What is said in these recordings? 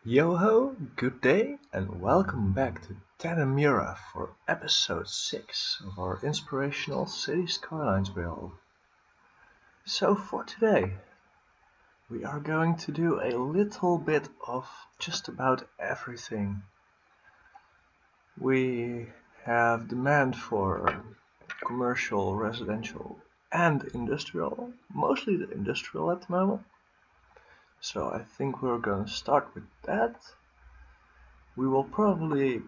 Yo-ho, good day, and welcome back to Tanimura for episode 6 of our inspirational Cities Skylines build. So for today, we are going to do a little bit of just about everything. We have demand for commercial, residential, and industrial, mostly the industrial at the moment. So I think we're going to start with that. We will probably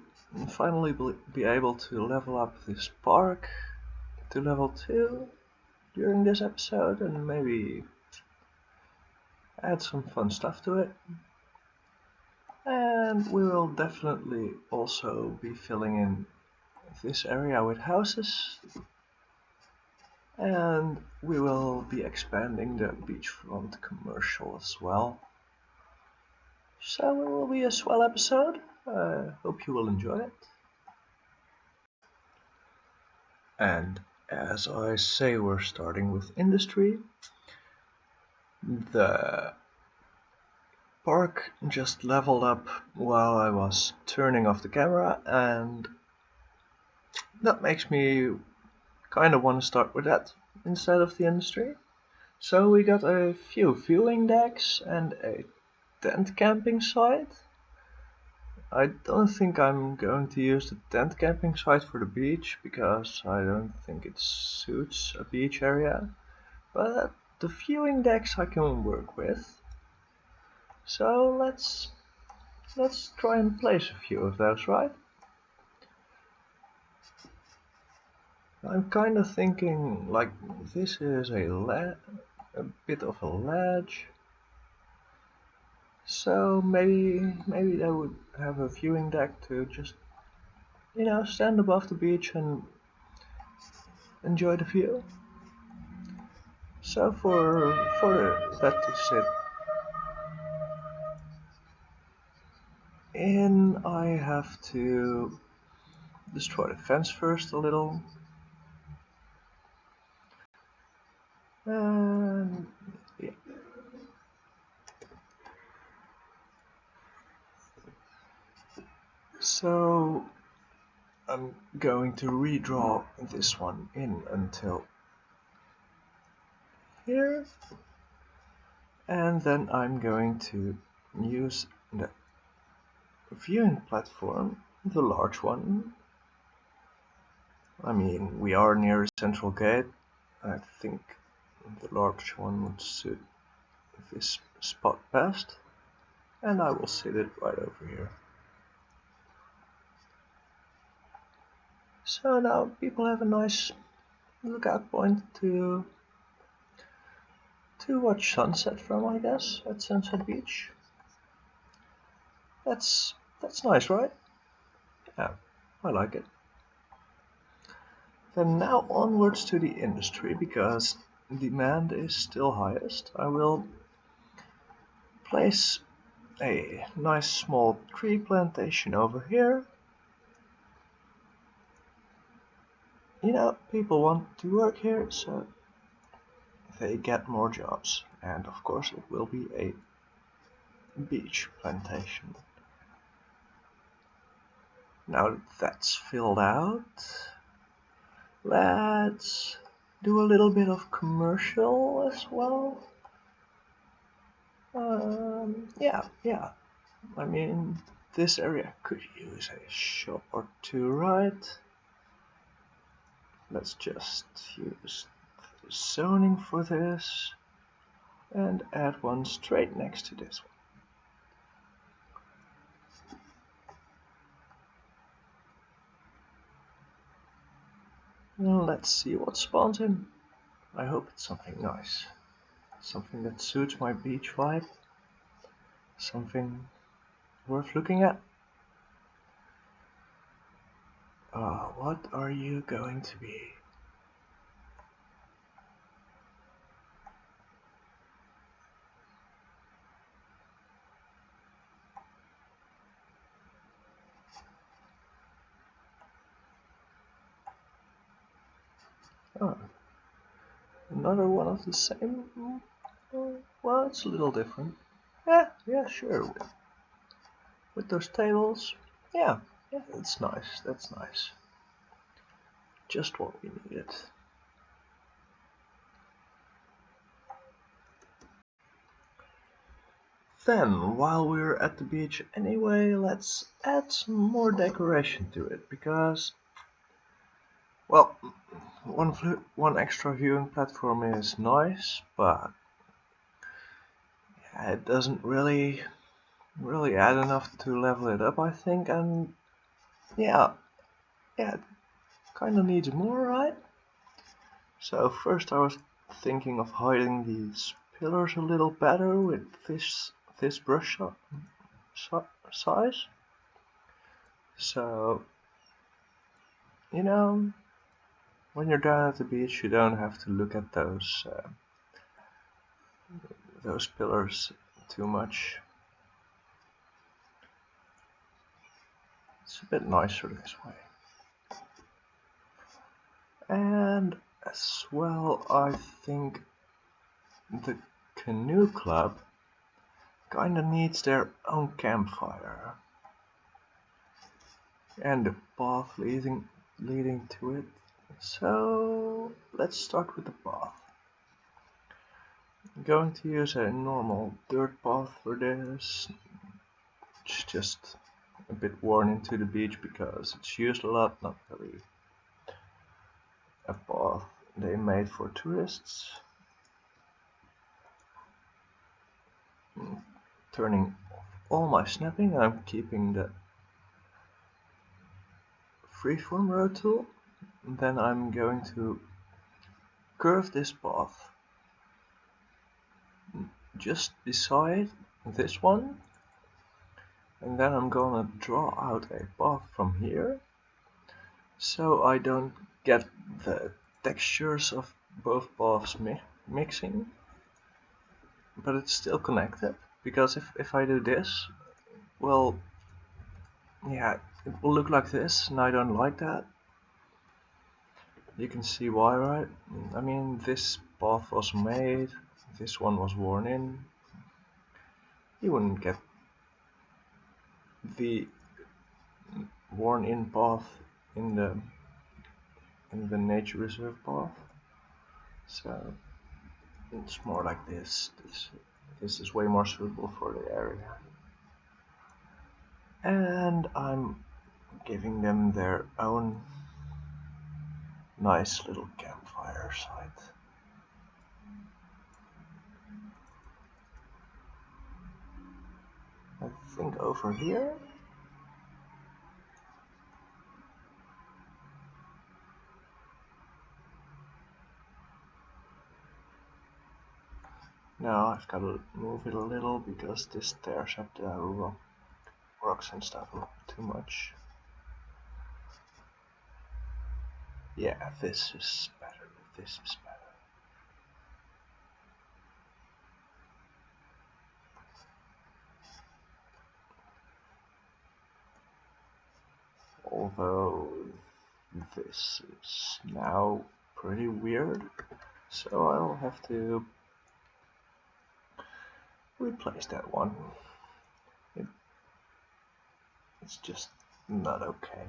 finally be able to level up this park to level 2 during this episode and maybe add some fun stuff to it. And we will definitely also be filling in this area with houses. And we will be expanding the beachfront commercial as well. So it will be a swell episode. Hope you will enjoy it. And as I say, we're starting with industry. The park just leveled up while I was turning off the camera, and that makes me kind of want to start with that instead of the industry. So we got a few viewing decks and a tent camping site. I don't think I'm going to use the tent camping site for the beach because I don't think it suits a beach area, but the viewing decks I can work with. So let's try and place a few of those, right? I'm kind of thinking like this is a bit of a ledge. So maybe they would have a viewing deck to just stand above the beach and enjoy the view. So for that to sit in, I have to destroy the fence first a little. And yeah. So I'm going to redraw this one in until here, and then I'm going to use the viewing platform, the large one. I mean, we are near a central gate. I think the large one would suit this spot best, and I will sit it right over here. So now people have a nice lookout point to watch sunset from, I guess, at Sunset Beach. That's nice, right? Yeah, I like it. Then now onwards to the industry, because demand is still highest. I will place a nice small tree plantation over here. People want to work here, so they get more jobs. And of course it will be a beach plantation. Now that's filled out, let's do a little bit of commercial as well. Yeah. I mean, this area could use a shop or two, right? Let's just use the zoning for this and add one straight next to this one. Let's see what spawns in. I hope it's something nice. Something that suits my beach vibe. Something worth looking at. What are you going to be? Oh, another one of the same. Well, it's a little different. Yeah, sure. with those tables. Yeah, that's nice, that's nice. Just what we needed. Then, while we're at the beach anyway, let's add some more decoration to it, because, well, one extra viewing platform is nice, but yeah, it doesn't really add enough to level it up, I think, and yeah, it kinda needs more, right? So first I was thinking of hiding these pillars a little better with this brush size. So, you know, when you're down at the beach, you don't have to look at those pillars too much. It's a bit nicer this way. And as well, I think the canoe club kinda needs their own campfire. And the path leading to it. So let's start with the path. I'm going to use a normal dirt path for this. It's just a bit worn into the beach because it's used a lot, not really a path they made for tourists. Turning off all my snapping, I'm keeping the freeform road tool. And then I'm going to curve this path just beside this one, and then I'm gonna draw out a path from here so I don't get the textures of both paths mixing, but it's still connected, because if I do this, well, yeah, it will look like this, and I don't like that. You can see why, right? I mean, this path was made, this one was worn in. You wouldn't get the worn in path in the nature reserve path, so it's more like this. This is way more suitable for the area, and I'm giving them their own nice little campfire site. I think over here. Now I've got to move it a little because this tears up the rocks and stuff too much. Yeah, this is better. This is better. Although this is now pretty weird, so I'll have to replace that one. It's just not okay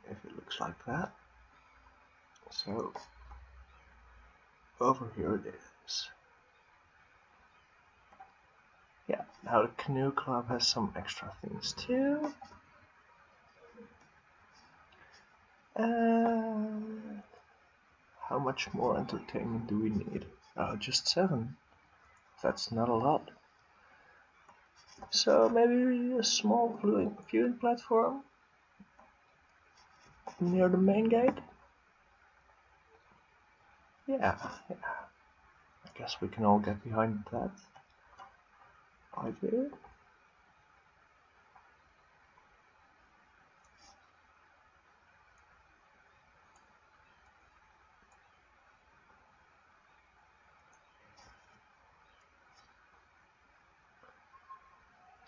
if it looks like that. So over here it is. Yeah, now the canoe club has some extra things too. How much more entertainment do we need? Just 7. That's not a lot. So maybe a small viewing platform near the main gate? Yeah. I guess we can all get behind that idea.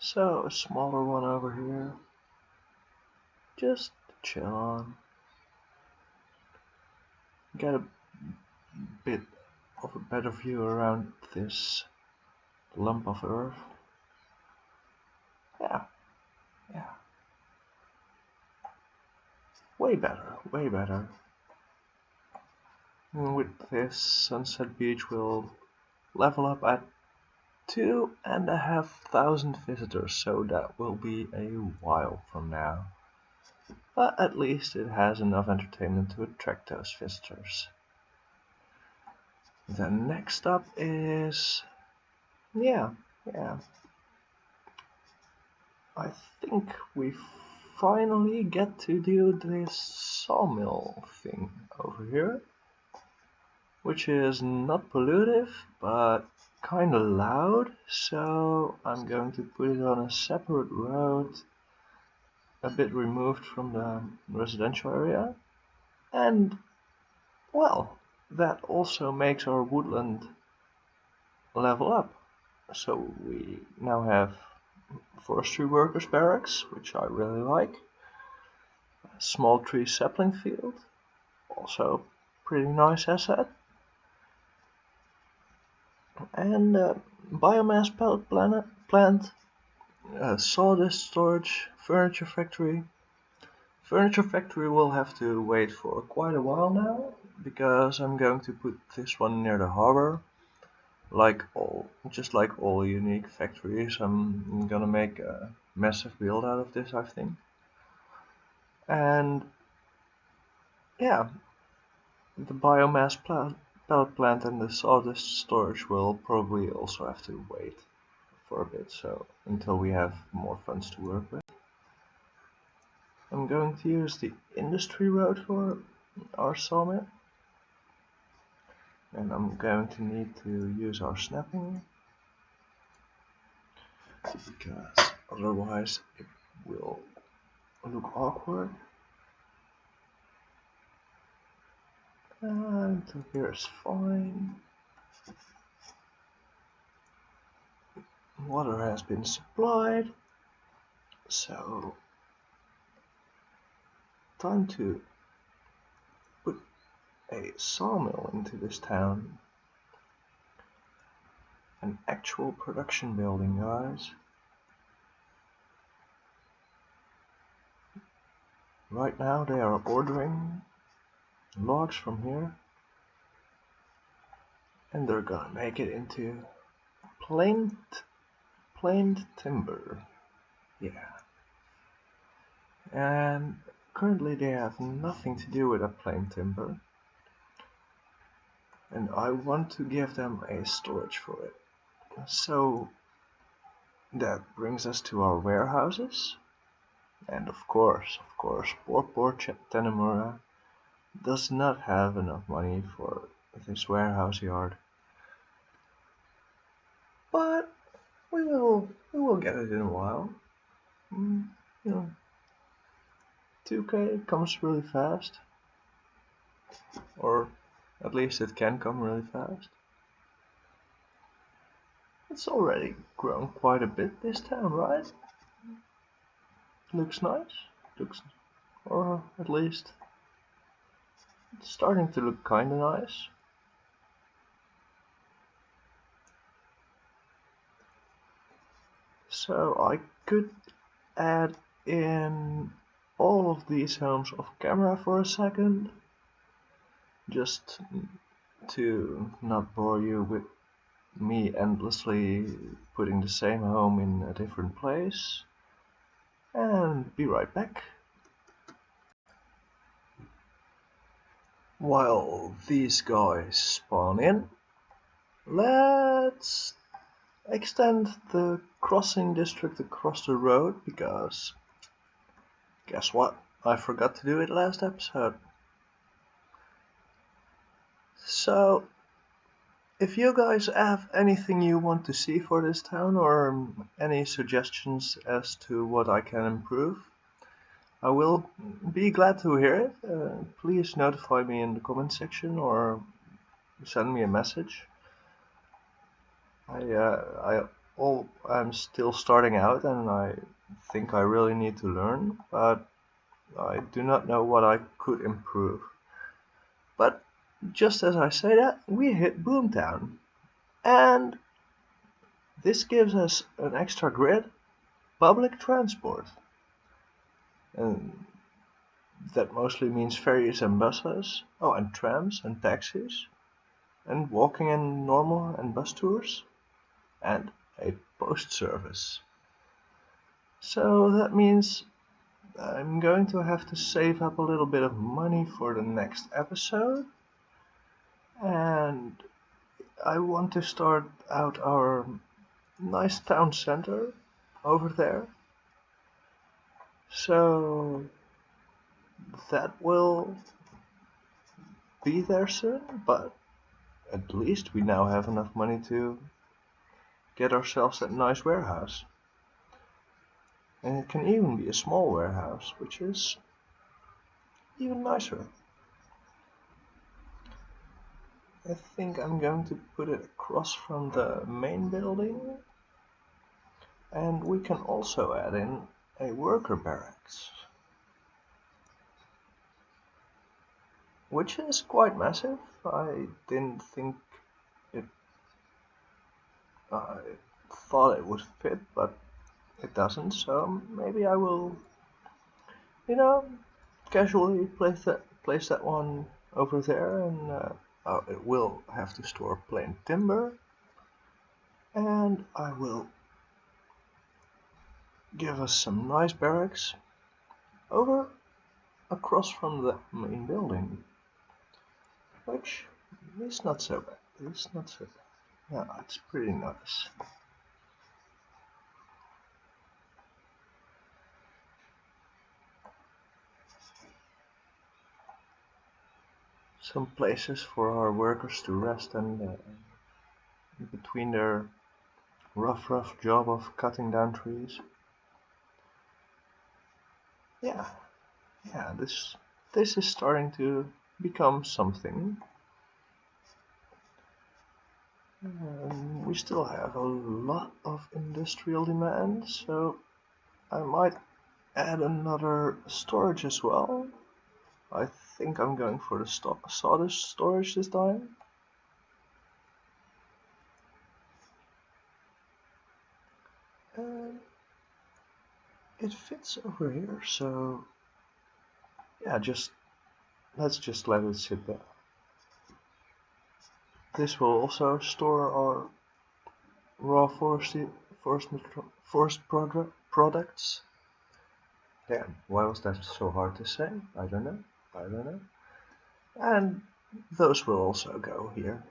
So a smaller one over here, just to chill on. Get a bit of a better view around this lump of earth. Yeah, way better, way better. And with this, Sunset Beach will level up at 2,500 visitors, so that will be a while from now. But at least it has enough entertainment to attract those visitors. The next up is... yeah. I think we finally get to do this sawmill thing over here, which is not pollutive, but kinda loud, so I'm going to put it on a separate road, a bit removed from the residential area, and, well, that also makes our woodland level up. So we now have forestry workers barracks, which I really like, a small tree sapling field, also pretty nice asset, and biomass pellet plant, sawdust storage, furniture factory. Furniture factory will have to wait for quite a while now, because I'm going to put this one near the harbor. Just like all unique factories, I'm gonna make a massive build out of this, I think. And yeah, the biomass pellet plant and the sawdust storage will probably also have to wait for a bit, so until we have more funds to work with. I'm going to use the industry road for our sawmill, and I'm going to need to use our snapping, because otherwise it will look awkward. Until here is fine. Water has been supplied, so time to put a sawmill into this town. An actual production building, guys. Right now they are ordering logs from here, and they're gonna make it into planed timber. Yeah. And currently they have nothing to do with a planed timber, and I want to give them a storage for it. So that brings us to our warehouses, and of course, poor Tanimura does not have enough money for this warehouse yard. But we will get it in a while. You know, 2K comes really fast, or at least it can come really fast. It's already grown quite a bit, this town, right? Looks nice. Or at least it's starting to look kinda nice. So I could add in all of these homes off camera for a second, just to not bore you with me endlessly putting the same home in a different place, and be right back. While these guys spawn in, let's extend the crossing district across the road, because guess what? I forgot to do it last episode. So if you guys have anything you want to see for this town, or any suggestions as to what I can improve, I will be glad to hear it. Please notify me in the comment section or send me a message. I'm still starting out, and I think I really need to learn, but I do not know what I could improve. But just as I say that, we hit Boomtown, and this gives us an extra grid, public transport. And that mostly means ferries and buses. Oh, and trams and taxis. And walking and normal and bus tours. And a post service. So that means I'm going to have to save up a little bit of money for the next episode. And I want to start out our nice town center over there. So that will be there soon, but at least we now have enough money to get ourselves that nice warehouse. And it can even be a small warehouse, which is even nicer. I think I'm going to put it across from the main building. And we can also add in a worker barracks, which is quite massive. I didn't think it, I thought it would fit, but it doesn't, so maybe I will, casually place that one over there, and it will have to store plain timber, and I will give us some nice barracks over across from the main building, which is not so bad. It's not so bad. Yeah, it's pretty nice. Some places for our workers to rest and between their rough job of cutting down trees. Yeah, this is starting to become something. We still have a lot of industrial demand, so I might add another storage as well. I think I'm going for the sawdust storage this time. And it fits over here, so yeah, let's just let it sit there. This will also store our raw forest products. Damn, why was that so hard to say? I don't know. And those will also go here.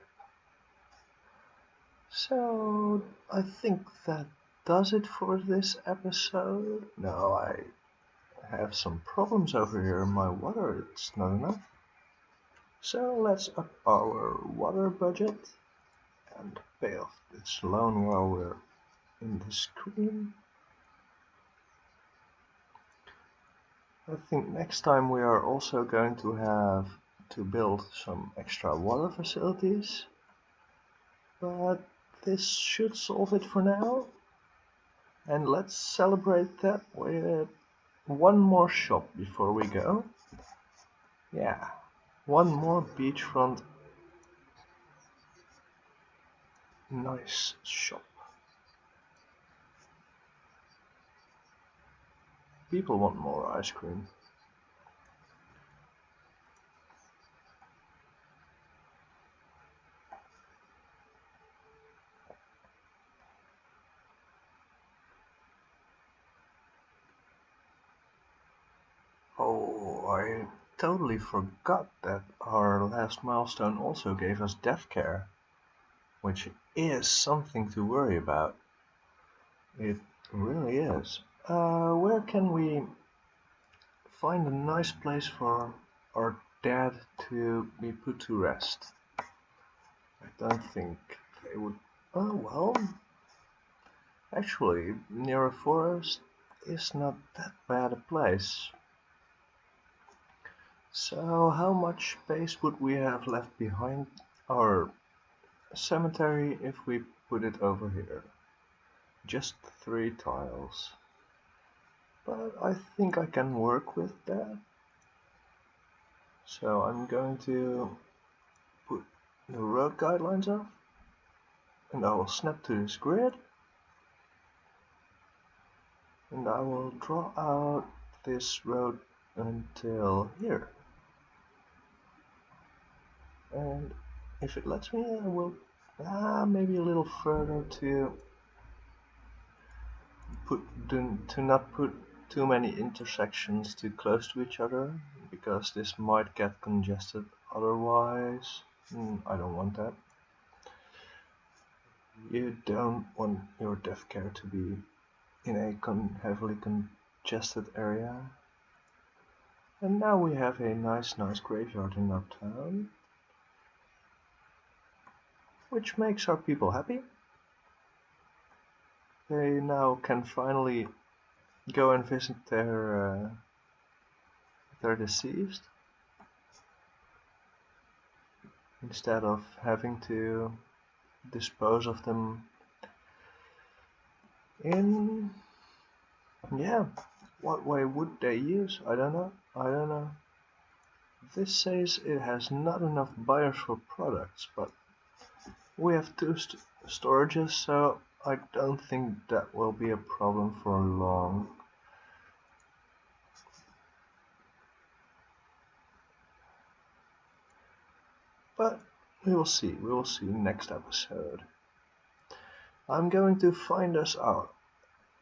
So I think that does it for this episode. No, I have some problems over here in my water. It's not enough. So let's up our water budget and pay off this loan while we're in the screen. I think next time we are also going to have to build some extra water facilities, but this should solve it for now. And let's celebrate that with one more shop before we go. Yeah, one more beachfront nice shop. People want more ice cream. Oh, I totally forgot that our last milestone also gave us death care, which is something to worry about. It really is. Where can we find a nice place for our dad to be put to rest? I don't think they would. Oh well, actually, near a forest is not that bad a place. So how much space would we have left behind our cemetery if we put it over here? Just 3 tiles. But I think I can work with that. So I'm going to put the road guidelines up, and I will snap to this grid, and I will draw out this road until here. And if it lets me, I will maybe a little further to not put too many intersections too close to each other, because this might get congested otherwise. I don't want that. You don't want your death care to be in a heavily congested area. And now we have a nice graveyard in our town, which makes our people happy. They now can finally go and visit their deceased, instead of having to dispose of them in, what way would they use? I don't know. This says it has not enough buyers for products, but we have two storages, so I don't think that will be a problem for long. But we will see next episode. I'm going to find us a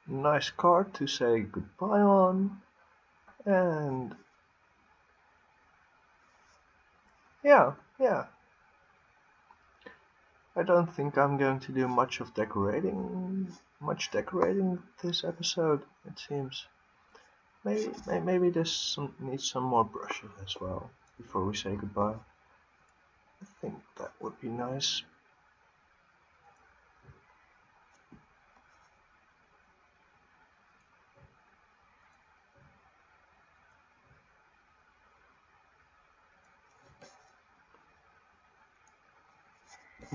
nice card to say goodbye on, and yeah. I don't think I'm going to do much decorating this episode, it seems. Maybe this needs some more brushes as well before we say goodbye. I think that would be nice.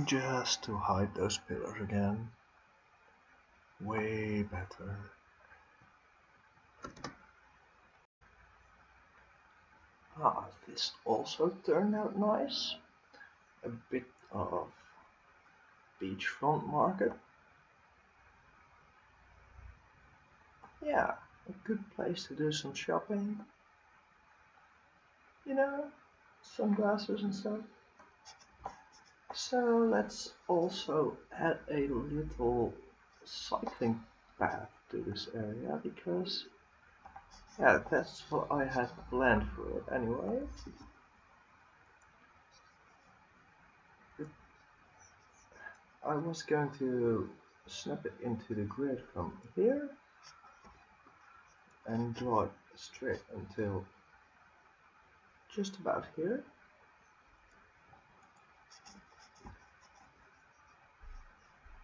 Just to hide those pillars again. Way better. This also turned out nice. A bit of beachfront market. Yeah, a good place to do some shopping. Sunglasses and stuff. So let's also add a little cycling path to this area, because that's what I had planned for it anyway. I was going to snap it into the grid from here and draw it straight until just about here.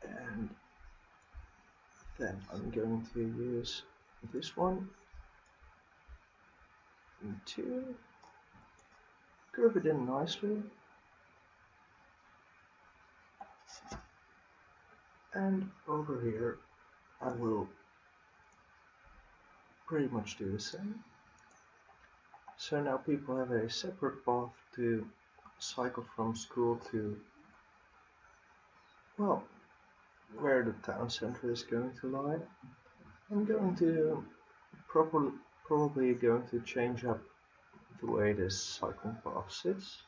And then I'm going to use this one to curve it in nicely. And over here I will pretty much do the same. So now people have a separate path to cycle from school to, well, where the town center is going to lie. I'm going to probably going to change up the way this cycling path sits,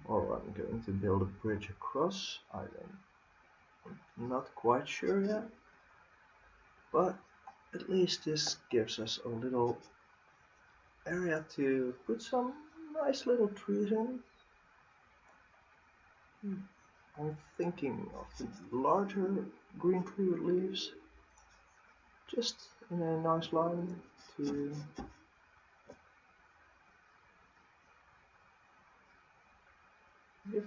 or I'm going to build a bridge across. I'm not quite sure yet, but at least this gives us a little area to put some nice little trees in. I'm thinking of the larger green tree with leaves, just in a nice line to give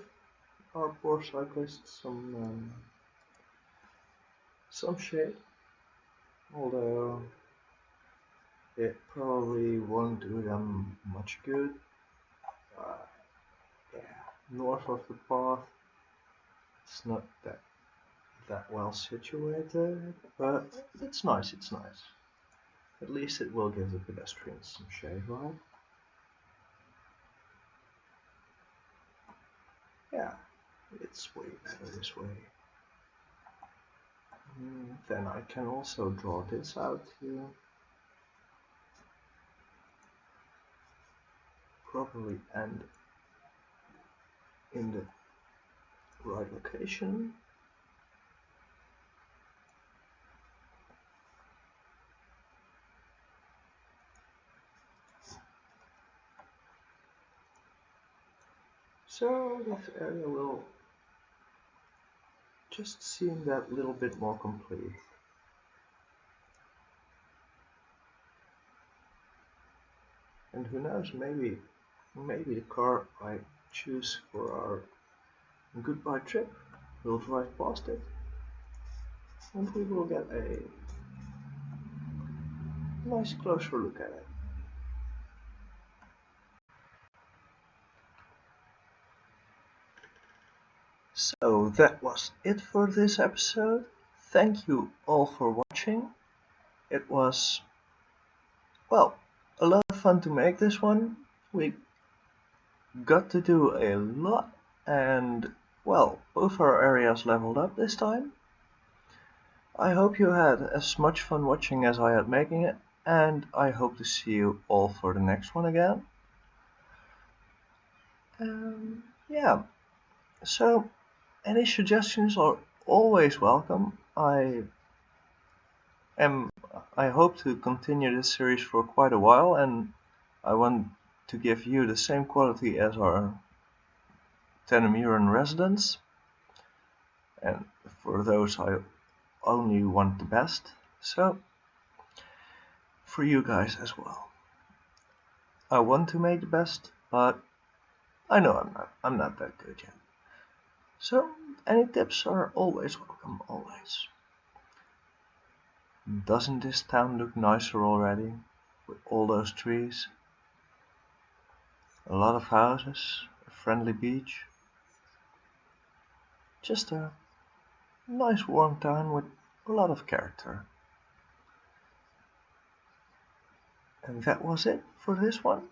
our poor cyclists some shade, although it probably won't do them much good. North of the path, it's not that well situated, but it's nice. At least it will give the pedestrians some shade, right? Yeah, it's way better this way. Then I can also draw this out here. properly and in the right location. So that area will just seem that little bit more complete. And who knows, maybe the car I choose for our goodbye trip will drive past it and we will get a nice closer look at it. So that was it for this episode. Thank you all for watching. It was, well, a lot of fun to make this one. We got to do a lot and, well, both our areas leveled up this time. I hope you had as much fun watching as I had making it, and I hope to see you all for the next one again. Yeah, so any suggestions are always welcome. I hope to continue this series for quite a while, and I want to give you the same quality as our Tanimura residents, and for those I only want the best, so for you guys as well. I want to make the best, but I know I'm not that good yet. So any tips are always welcome, always. Doesn't this town look nicer already, with all those trees? A lot of houses, a friendly beach. Just a nice warm town with a lot of character. And that was it for this one.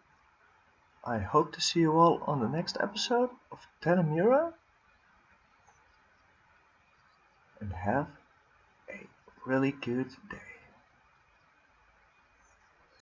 I hope to see you all on the next episode of Tanimura. And have a really good day.